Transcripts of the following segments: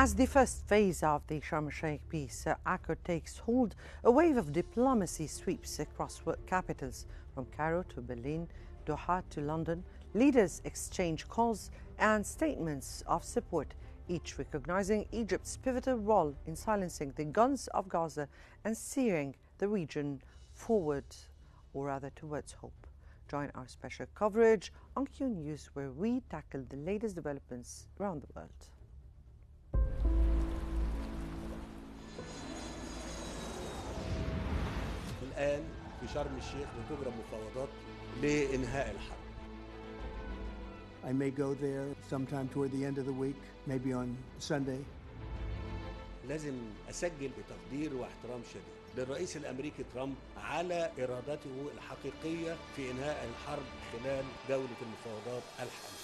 As the first phase of the Sharm el-Sheikh peace accord takes hold, a wave of diplomacy sweeps across world capitals, from Cairo to Berlin, Doha to London. Leaders exchange calls and statements of support, each recognizing Egypt's pivotal role in silencing the guns of Gaza and steering the region forward, or rather towards hope. Join our special coverage on Qnews, where we tackle the latest developments around the world. الآن في شرم الشيخ بتجرى مفاوضات لإنهاء الحرب. I may go there sometime toward the end of the week, maybe on Sunday. لازم أسجل بتقدير واحترام شديد للرئيس الأمريكي ترامب على إرادته الحقيقية في إنهاء الحرب خلال جولة المفاوضات الحالية.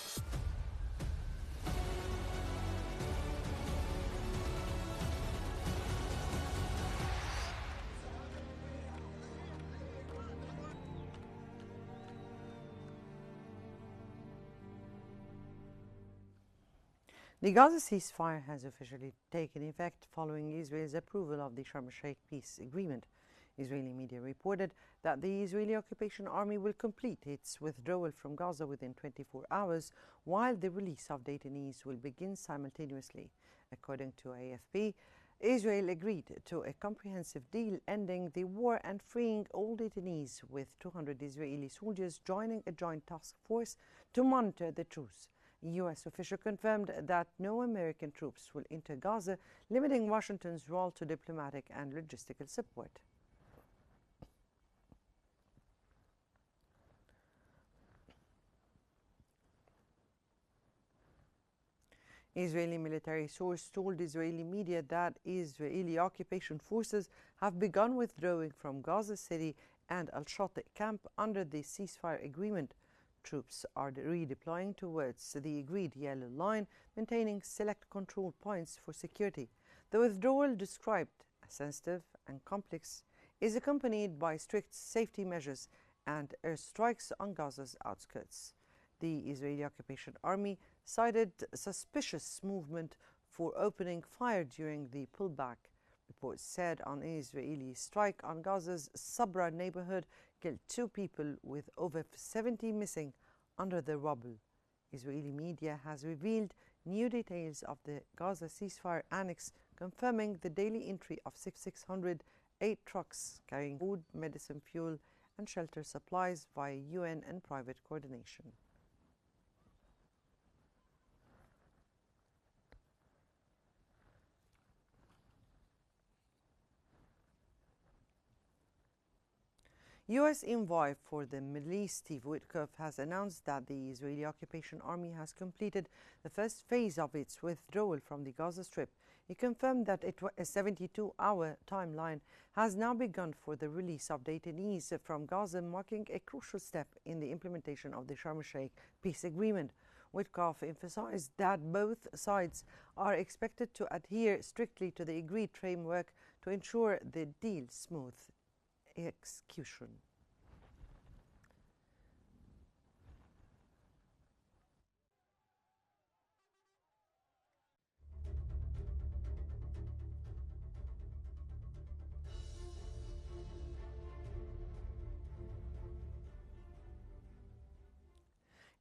The Gaza ceasefire has officially taken effect following Israel's approval of the Sharm el-Sheikh peace agreement. Israeli media reported that the Israeli occupation army will complete its withdrawal from Gaza within 24 hours, while the release of detainees will begin simultaneously. According to AFP, Israel agreed to a comprehensive deal ending the war and freeing all detainees, with 200 Israeli soldiers joining a joint task force to monitor the truce. A U.S. official confirmed that no American troops will enter Gaza, limiting Washington's role to diplomatic and logistical support. Israeli military source told Israeli media that Israeli occupation forces have begun withdrawing from Gaza City and Al-Shati camp under the ceasefire agreement. Troops are redeploying towards the agreed yellow line, maintaining select control points for security. The withdrawal, described as sensitive and complex, is accompanied by strict safety measures and airstrikes on Gaza's outskirts. The Israeli occupation army cited suspicious movement for opening fire during the pullback. Reports said an Israeli strike on Gaza's Sabra neighborhood killed 2 people, with over 70 missing under the rubble. Israeli media has revealed new details of the Gaza ceasefire annex, confirming the daily entry of 608 trucks carrying food, medicine, fuel, and shelter supplies via UN and private coordination. U.S. envoy for the Middle East, Steve Witkoff, has announced that the Israeli occupation army has completed the first phase of its withdrawal from the Gaza Strip. He confirmed that a 72-hour timeline has now begun for the release of detainees from Gaza, marking a crucial step in the implementation of the Sharm el-Sheikh peace agreement. Witkoff emphasized that both sides are expected to adhere strictly to the agreed framework to ensure the deal's smooth execution.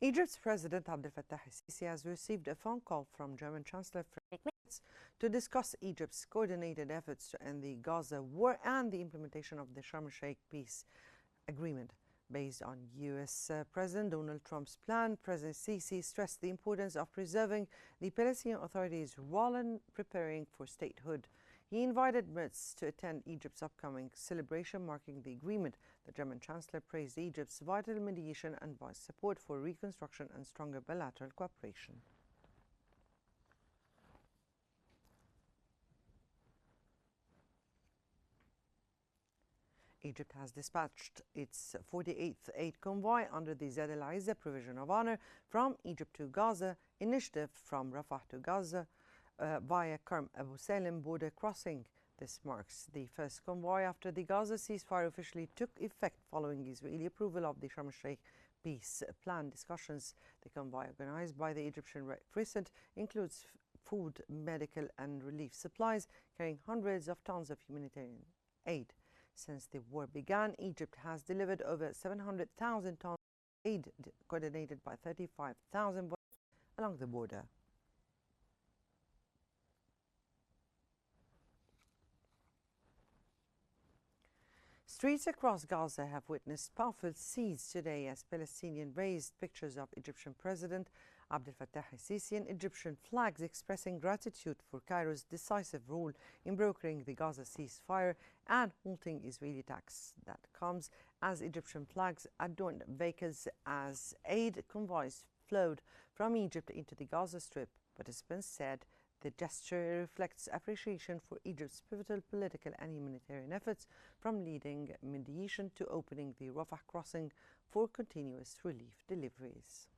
Egypt's President Abdel Fattah el-Sisi has received a phone call from German Chancellor Friedrich Merz to discuss Egypt's coordinated efforts to end the Gaza war and the implementation of the Sharm el-Sheikh peace agreement. Based on U.S. President Donald Trump's plan, President Sisi stressed the importance of preserving the Palestinian Authority's role in preparing for statehood. He invited Merz to attend Egypt's upcoming celebration marking the agreement. The German Chancellor praised Egypt's vital mediation and voiced support for reconstruction and stronger bilateral cooperation. Egypt has dispatched its 48th aid convoy under the ZLI's Provision of Honor from Egypt to Gaza initiative from Rafah to Gaza via Karm Abu Salim border crossing. This marks the first convoy after the Gaza ceasefire officially took effect following Israeli approval of the Sharm el-Sheikh peace plan discussions. The convoy, organized by the Egyptian Red Crescent, includes food, medical, and relief supplies, carrying hundreds of tons of humanitarian aid. Since the war began, Egypt has delivered over 700,000 tons of aid, coordinated by 35,000 along the border. Streets across Gaza have witnessed powerful scenes today as Palestinians raised pictures of Egyptian President Abdel Fattah al-Sisi and Egyptian flags expressing gratitude for Cairo's decisive role in brokering the Gaza ceasefire and halting Israeli attacks. That comes as Egyptian flags adorned vehicles as aid convoys flowed from Egypt into the Gaza Strip. Participants said the gesture reflects appreciation for Egypt's pivotal political and humanitarian efforts, from leading mediation to opening the Rafah crossing for continuous relief deliveries.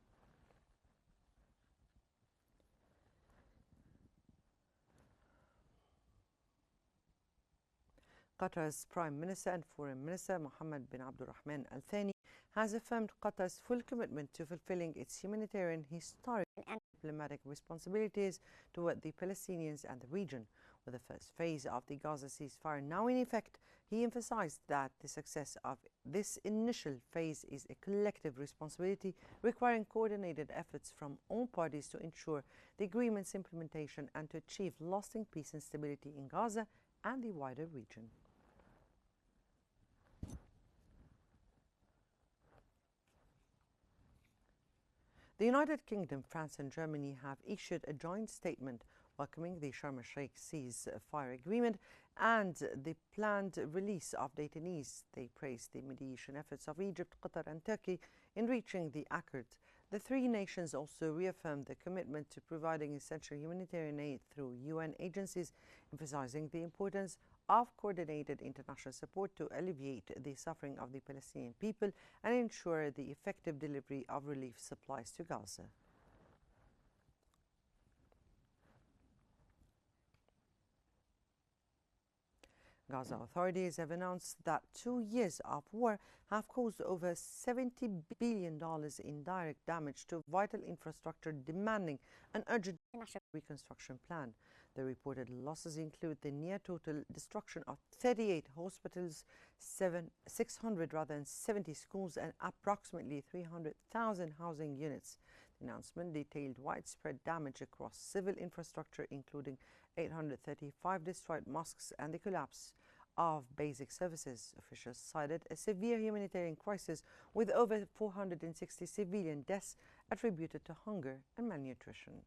Qatar's Prime Minister and Foreign Minister Mohammed bin Abdulrahman Al Thani has affirmed Qatar's full commitment to fulfilling its humanitarian, historic, and diplomatic responsibilities toward the Palestinians and the region. With the first phase of the Gaza ceasefire now in effect, he emphasized that the success of this initial phase is a collective responsibility requiring coordinated efforts from all parties to ensure the agreement's implementation and to achieve lasting peace and stability in Gaza and the wider region. The United Kingdom, France and Germany have issued a joint statement welcoming the Sharm el-Sheikh ceasefire agreement and the planned release of detainees. They praised the mediation efforts of Egypt, Qatar and Turkey in reaching the accord. The three nations also reaffirmed their commitment to providing essential humanitarian aid through UN agencies, emphasizing the importance of coordinated international support to alleviate the suffering of the Palestinian people and ensure the effective delivery of relief supplies to Gaza. Gaza authorities have announced that 2 years of war have caused over $70 billion in direct damage to vital infrastructure, demanding an urgent national reconstruction plan. The reported losses include the near total destruction of 38 hospitals, 670 schools, and approximately 300,000 housing units. The announcement detailed widespread damage across civil infrastructure, including 835 destroyed mosques and the collapse of basic services. Officials cited a severe humanitarian crisis with over 460 civilian deaths attributed to hunger and malnutrition.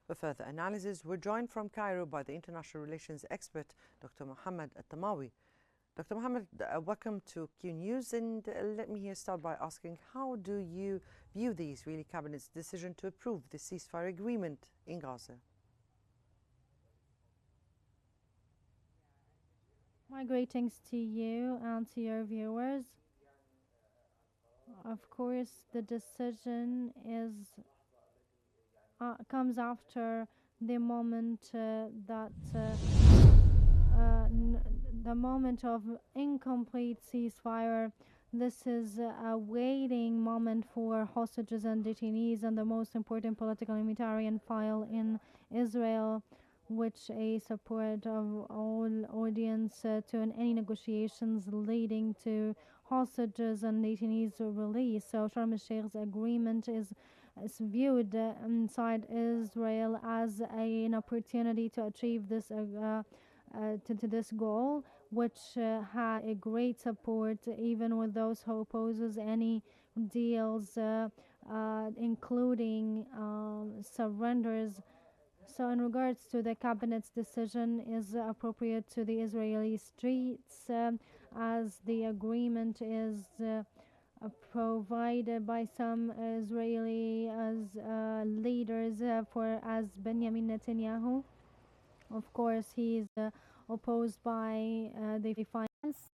For further analysis, we're joined from Cairo by the international relations expert, Dr. Mohammed Al-Tamawi. Dr. Mohammed, welcome to Qnews, and let me here start by asking, how do you view the Israeli cabinet's decision to approve the ceasefire agreement in Gaza? My greetings to you and to your viewers. Of course, the decision comes after the moment the moment of incomplete ceasefire. This is a waiting moment for hostages and detainees, and the most important political and humanitarian file in Israel, which a support of all audience to any negotiations leading to hostages and detainees release. So Sharm el-Sheikh's agreement is viewed inside Israel as an opportunity to achieve this to this goal, which had a great support even with those who opposes any deals, including surrenders. So in regards to the cabinet's decision is appropriate to the Israeli streets, as the agreement is provided by some Israeli leaders as Benjamin Netanyahu. Of course, he is opposed by the finance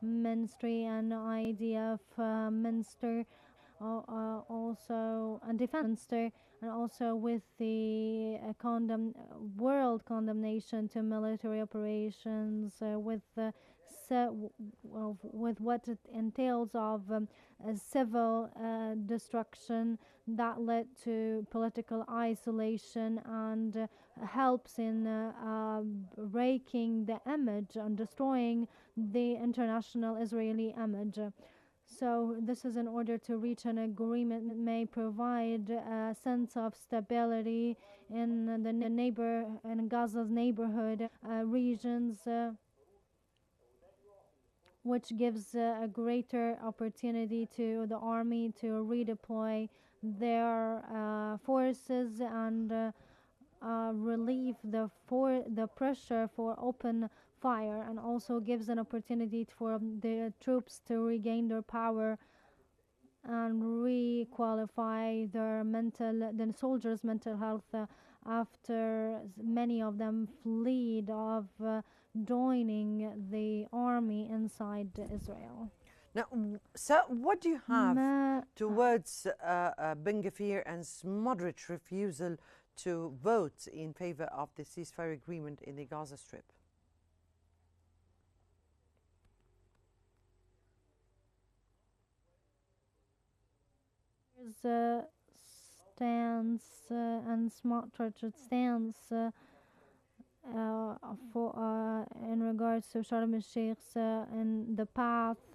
ministry and IDF minister, also and defense minister, and also with the world condemnation to military operations, with what it entails of civil destruction that led to political isolation and helps in breaking the image and destroying the international Israeli image. So this is in order to reach an agreement that may provide a sense of stability in in Gaza's neighborhood regions, which gives a greater opportunity to the army to redeploy their forces and relieve the pressure for open fire, and also gives an opportunity for the troops to regain their power and re-qualify the soldiers' mental health after many of them fled of joining the army inside Israel. Now, so what do you have towards Ben Gvir and Smotrich refusal to vote in favor of the ceasefire agreement in the Gaza Strip? There's a stance and Smotrich's stance in regards to Sharm el-Sheikh's and the path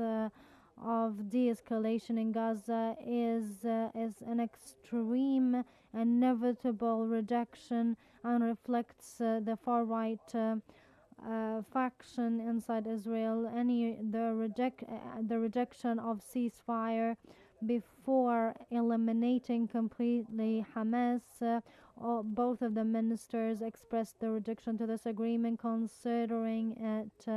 of de-escalation in Gaza is an extreme, inevitable rejection, and reflects the far right faction inside Israel. The rejection of ceasefire before eliminating completely Hamas. Both of the ministers expressed their rejection to this agreement, considering it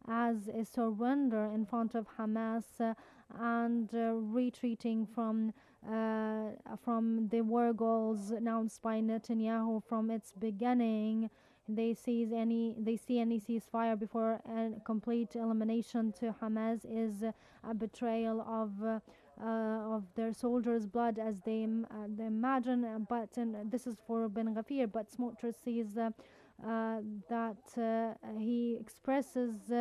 as a surrender in front of Hamas and retreating from the war goals announced by Netanyahu from its beginning. They see any ceasefire before a complete elimination to Hamas is a betrayal of their soldiers' blood, as they imagine. But this is for Ben Gvir. But Smotrich sees that he expresses.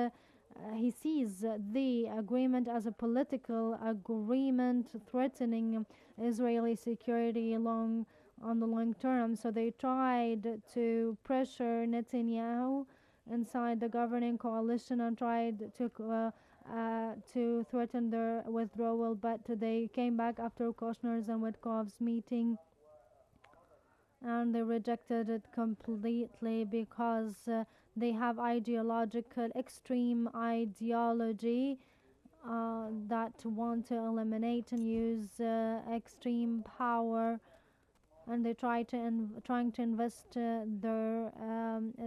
He sees the agreement as a political agreement threatening Israeli security on the long term. So they tried to pressure Netanyahu inside the governing coalition and tried to threaten their withdrawal, but they came back after Kushner's and Witkoff's meeting, and they rejected it completely because they have extreme ideology that want to eliminate and use extreme power, and they trying to invest their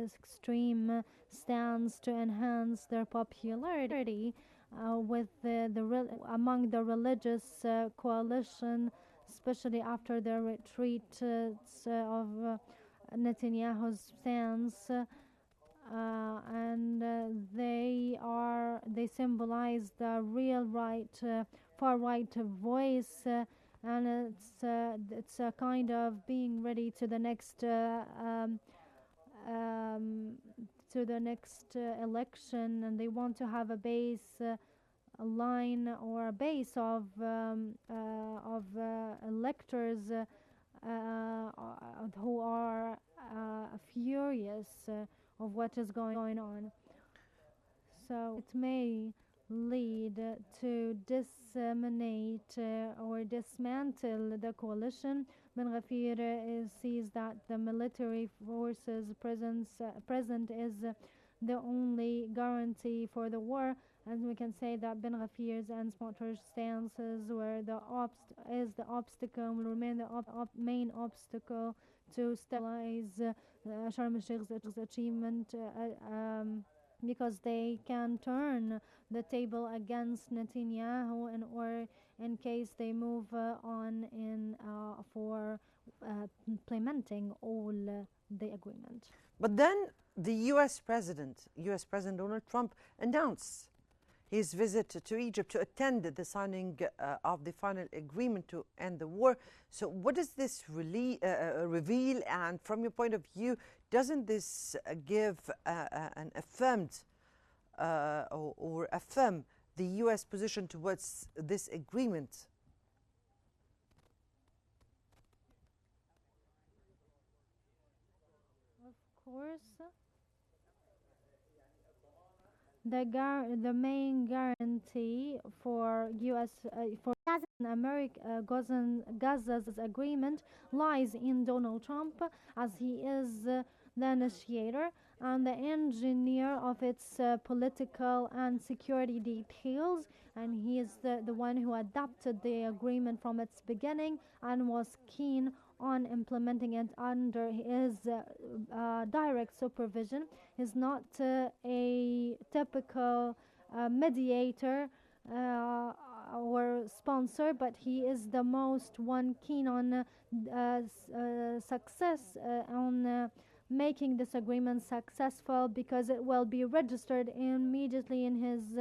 extreme stance to enhance their popularity with among the religious coalition, especially after the retreat of Netanyahu's stance, and they symbolize the real far right voice, and it's a kind of being ready to the next election, and they want to have a line or a base of electors who are furious of what is going on. So it may lead to disseminate or dismantle the coalition. Ben Gvir sees that the military forces present is the only guarantee for the war, and we can say that Ben Gvir's and Smotrich's stances were the obstacle, will remain the main obstacle to stabilize Sharm el-Sheikh's achievement, because they can turn the table against Netanyahu in case they move on for implementing all the agreement. But then the U.S. President Donald Trump announced his visit to Egypt to attend the signing of the final agreement to end the war. So what does this really reveal? And from your point of view, doesn't this give an affirmed or affirm the U.S. position towards this agreement? Of course, the main guarantee for U.S. For Gaza and Gaza's agreement lies in Donald Trump, as he is the initiator and the engineer of its political and security details, and he is the one who adopted the agreement from its beginning and was keen on implementing it under his direct supervision. He's not a typical mediator or sponsor, but he is the most one keen on success on making this agreement successful, because it will be registered immediately in his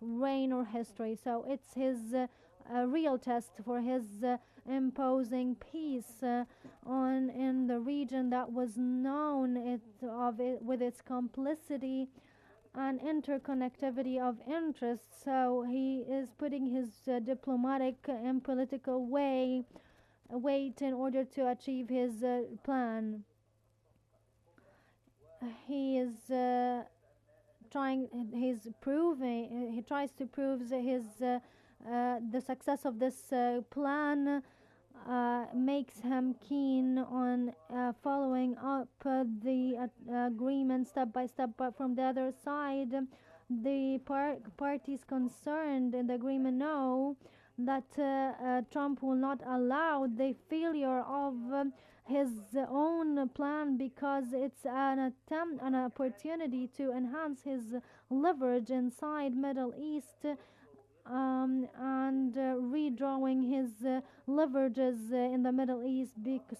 reign or history. So it's his real test for his imposing peace on in the region that was known with its complicity and interconnectivity of interests. So he is putting his diplomatic and political weight in order to achieve his plan. He is he tries to prove his the success of this plan makes him keen on following up the agreement step by step. But from the other side, the parties concerned in the agreement know that Trump will not allow the failure of his own plan, because it's an opportunity to enhance his leverage inside Middle East, and redrawing his leverages in the Middle East.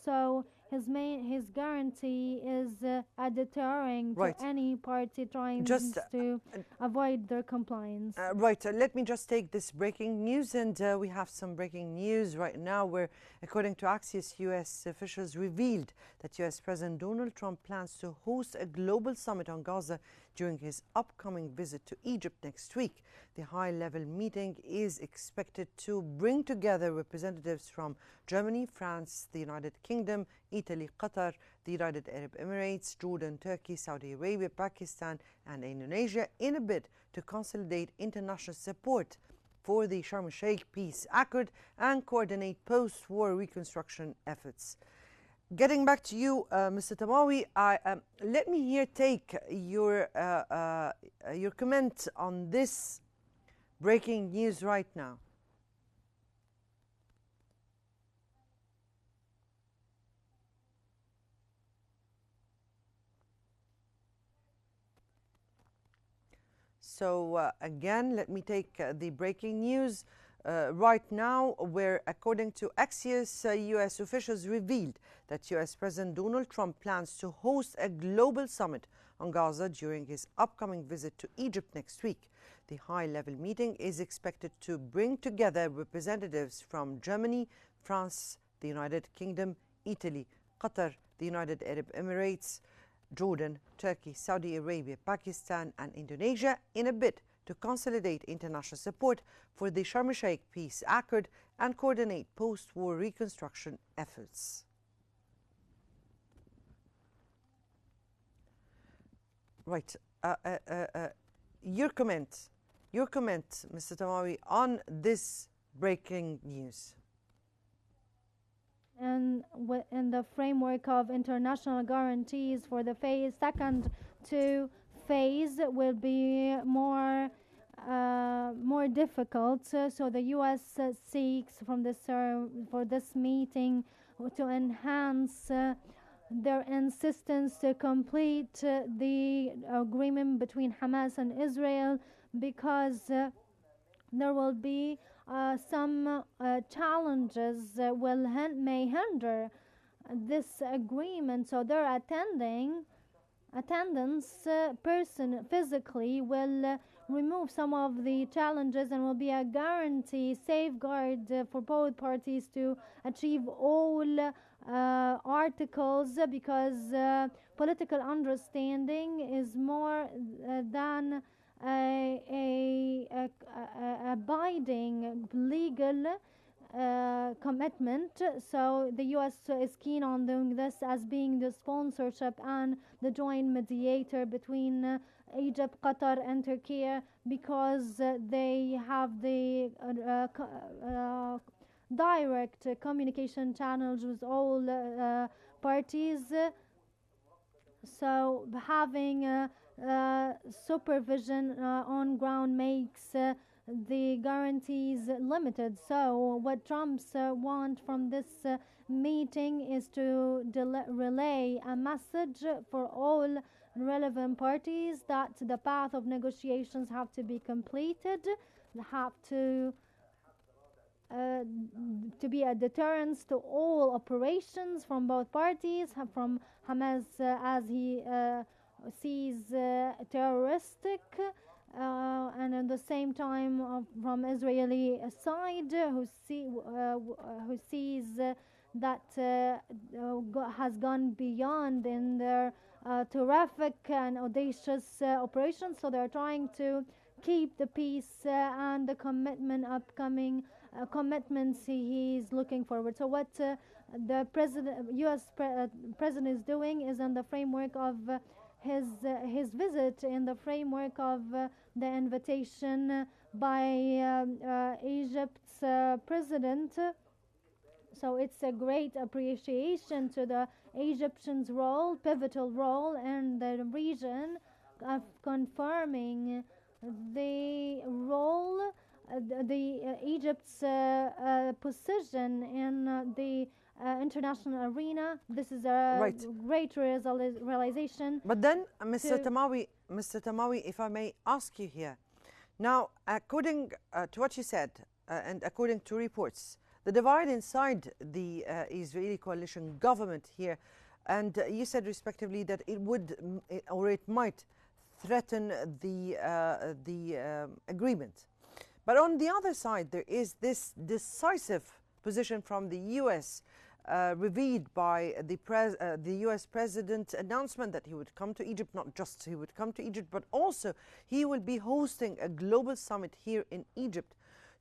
So his guarantee is a deterring to any party trying to avoid their compliance. Right. Let me just take this breaking news, and we have some breaking news right now where, according to Axios, U.S. officials revealed that U.S. President Donald Trump plans to host a global summit on Gaza during his upcoming visit to Egypt next week. The high-level meeting is expected to bring together representatives from Germany, France, the United Kingdom, Italy, Qatar, the United Arab Emirates, Jordan, Turkey, Saudi Arabia, Pakistan, and Indonesia in a bid to consolidate international support for the Sharm el-Sheikh Peace Accord and coordinate post-war reconstruction efforts. Getting back to you, Mr. Tamawi, let me here take your comment on this breaking news right now. So again, let me take the breaking news right now, where, according to Axios, U.S. officials revealed that U.S. President Donald Trump plans to host a global summit on Gaza during his upcoming visit to Egypt next week. The high-level meeting is expected to bring together representatives from Germany, France, the United Kingdom, Italy, Qatar, the United Arab Emirates, Jordan, Turkey, Saudi Arabia, Pakistan, and Indonesia in a bid to consolidate international support for the Sharm el-Sheikh Peace Accord and coordinate post-war reconstruction efforts. Right. Your comment, Mr. Tamawi, on this breaking news. And in the framework of international guarantees for the second phase will be more difficult. So the U.S. seeks from this for this meeting to enhance their insistence to complete the agreement between Hamas and Israel, because there will be some challenges may hinder this agreement. So they're attending attendance person physically will remove some of the challenges and will be a guarantee safeguard for both parties to achieve all articles, because political understanding is more than a binding legal commitment. So the US is keen on doing this as being the sponsorship and the joint mediator between Egypt, Qatar and Turkey, because they have the direct communication channels with all parties. So having supervision on ground makes the guarantees limited. So what Trump's want from this meeting is to relay a message for all relevant parties that the path of negotiations have to be completed, have to be a deterrence to all operations from both parties, from Hamas as he sees terroristic, and at the same time from Israeli side who sees that has gone beyond in their terrific and audacious operations. So they're trying to keep the peace and the upcoming commitments he's looking forward. So what the U.S. president is doing is in the framework of his visit, in the framework of the invitation by Egypt's president. So it's a great appreciation to the Egyptians' role, pivotal role in the region, of confirming the role, Egypt's position in the international arena. This is a great realization. But then, Mr. Tamawi, if I may ask you here, now, according to what you said, and according to reports, the divide inside the Israeli coalition government here, and you said respectively that it would or it might threaten the agreement. But on the other side, there is this decisive position from the U.S. Revealed by the U.S. President's announcement that he would come to Egypt. Not just he would come to Egypt, but also he will be hosting a global summit here in Egypt.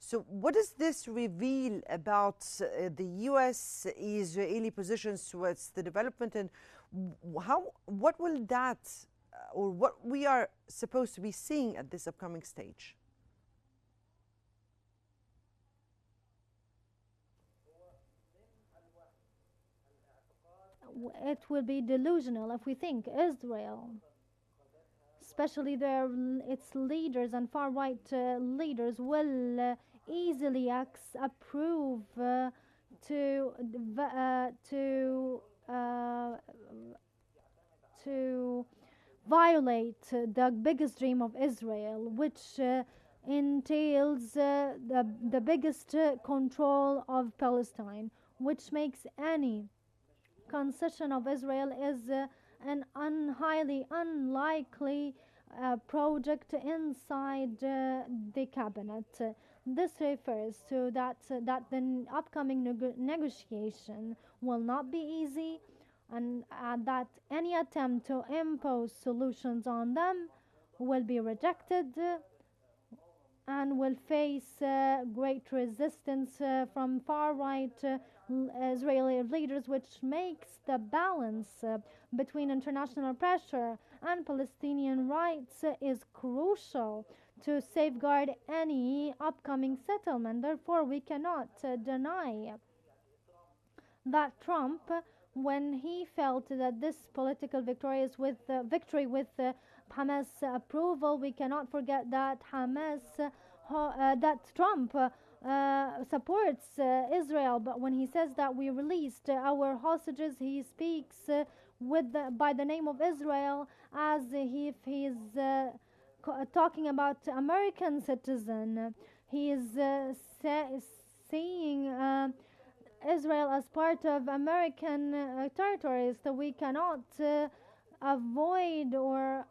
So what does this reveal about the U.S.-Israeli positions towards the development, and what will that, or what we are supposed to be seeing at this upcoming stage? It will be delusional if we think Israel, especially its leaders and far-right leaders, will easily approve to violate the biggest dream of Israel, which entails the biggest control of Palestine, which makes any concession of Israel is an highly unlikely project inside the cabinet. This refers to that the upcoming negotiation will not be easy, and that any attempt to impose solutions on them will be rejected and will face great resistance from far-right Israeli leaders, which makes the balance between international pressure and Palestinian rights is crucial to safeguard any upcoming settlement. Therefore, we cannot deny that Trump, when he felt that this political victory with Hamas approval, we cannot forget that that Trump supports Israel. But when he says that we released our hostages, he speaks by the name of Israel as if he's talking about American citizen. He is seeing Israel as part of American territories. So we cannot avoid or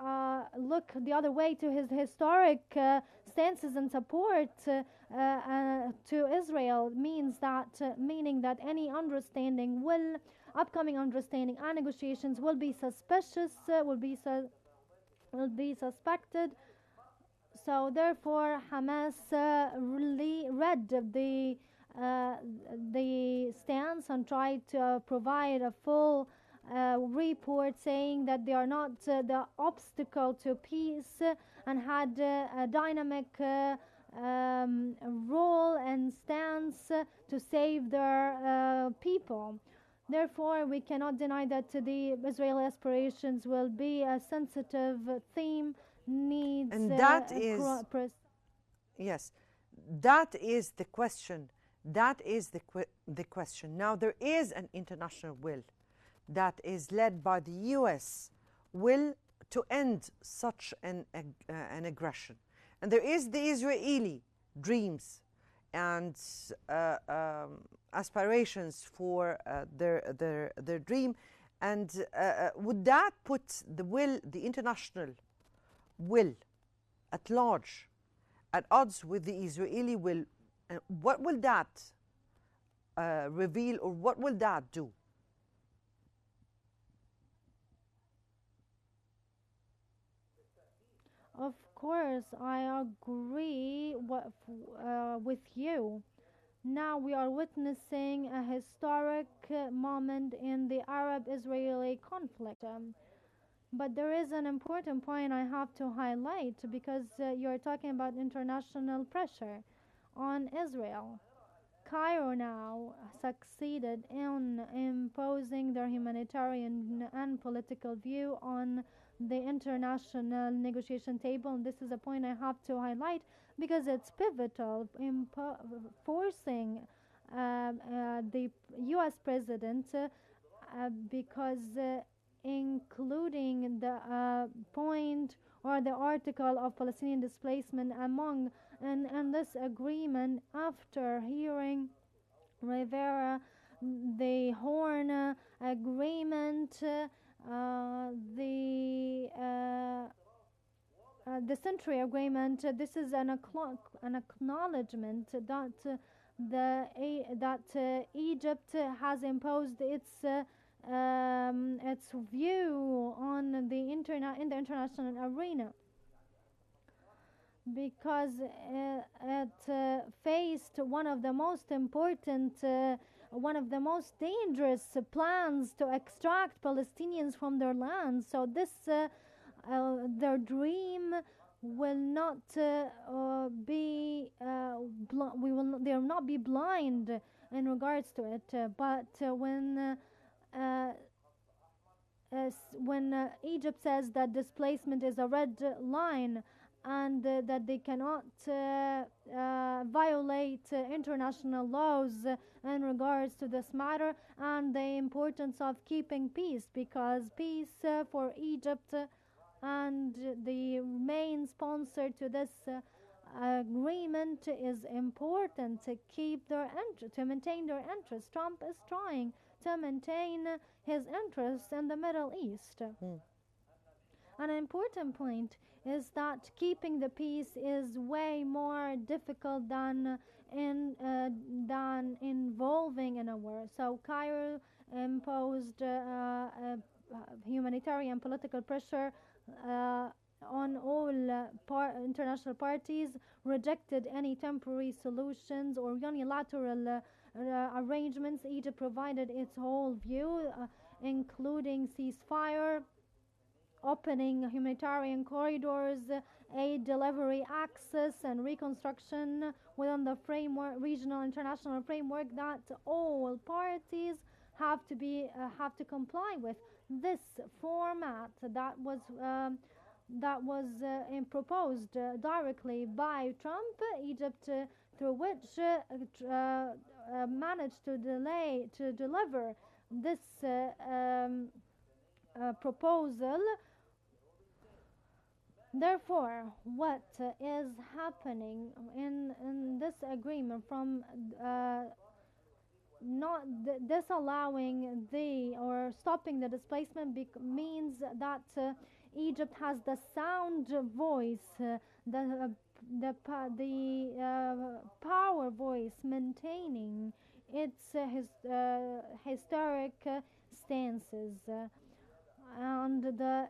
look the other way to his historic stances and support to Israel, meaning that any understanding upcoming understanding and negotiations will be suspicious, will be suspected. So therefore, Hamas really read the stance and tried to provide a full report saying that they are not the obstacle to peace, and had a dynamic role and stance to save their people. Therefore, we cannot deny that the Israeli aspirations will be a sensitive theme, needs And that is, yes, that is the question. That is the question. Now, there is an international will that is led by the US will to end such an aggression. And there is the Israeli dreams and aspirations for their dream. And would that put the international will at large at odds with the Israeli will? What will that reveal, or what will that do? Of course, I agree with you. Now we are witnessing a historic moment in the Arab-Israeli conflict. But there is an important point I have to highlight, because you're talking about international pressure on Israel. Cairo now succeeded in imposing their humanitarian and political view on the international negotiation table. And this is a point I have to highlight because it's pivotal in forcing the US president, because including the point or the article of Palestinian displacement among and this agreement, after hearing Rivera, the Horn agreement, the Century agreement. This is an acknowledgement that Egypt has imposed its view on in the international arena, because it faced one of the most important, one of the most dangerous plans to extract Palestinians from their land. So this, their dream will not be, they will not be blind in regards to it. But when Egypt says that displacement is a red line, and that they cannot violate international laws in regards to this matter, and the importance of keeping peace, because peace for Egypt and the main sponsor to this agreement is important to keep to maintain their interest. Trump is trying to maintain his interests in the Middle East. An important point is that keeping the peace is way more difficult than involving in a war. So Cairo imposed humanitarian political pressure on all international parties, rejected any temporary solutions or unilateral arrangements. Egypt provided its whole view, including ceasefire, opening humanitarian corridors, aid delivery access, and reconstruction within the framework, regional international framework that all parties have to comply with. This format that was proposed directly by Trump, Egypt, through which managed to deliver this proposal. Therefore, what is happening in this agreement from not disallowing or stopping the displacement means that Egypt has the sound voice, the power voice, maintaining its historic stances. And the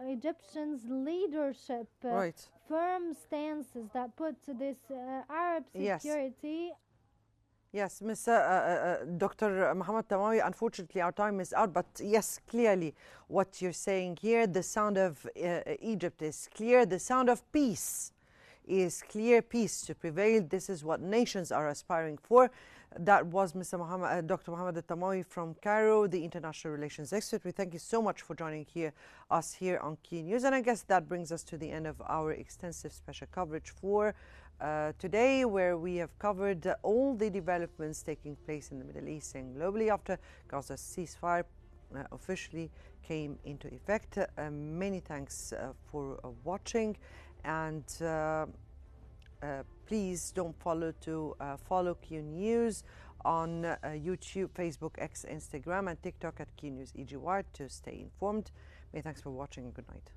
Egyptians' leadership Right. firm stances that put this Arab Yes. security. Yes, Dr. Mohammed Tamawi, unfortunately our time is out, but yes, clearly what you're saying here, the sound of Egypt is clear, the sound of peace is clear, peace to prevail. This is what nations are aspiring for. That was Dr. Mohammed Tamawi from Cairo, the international relations expert. We thank you so much for joining us here on Qnews. And I guess that brings us to the end of our extensive special coverage for today, where we have covered all the developments taking place in the Middle East and globally after Gaza's ceasefire officially came into effect. Many thanks for watching, and please don't follow Qnews on YouTube, Facebook, X, Instagram, and TikTok at Qnews EGY to stay informed. Many thanks for watching, and good night.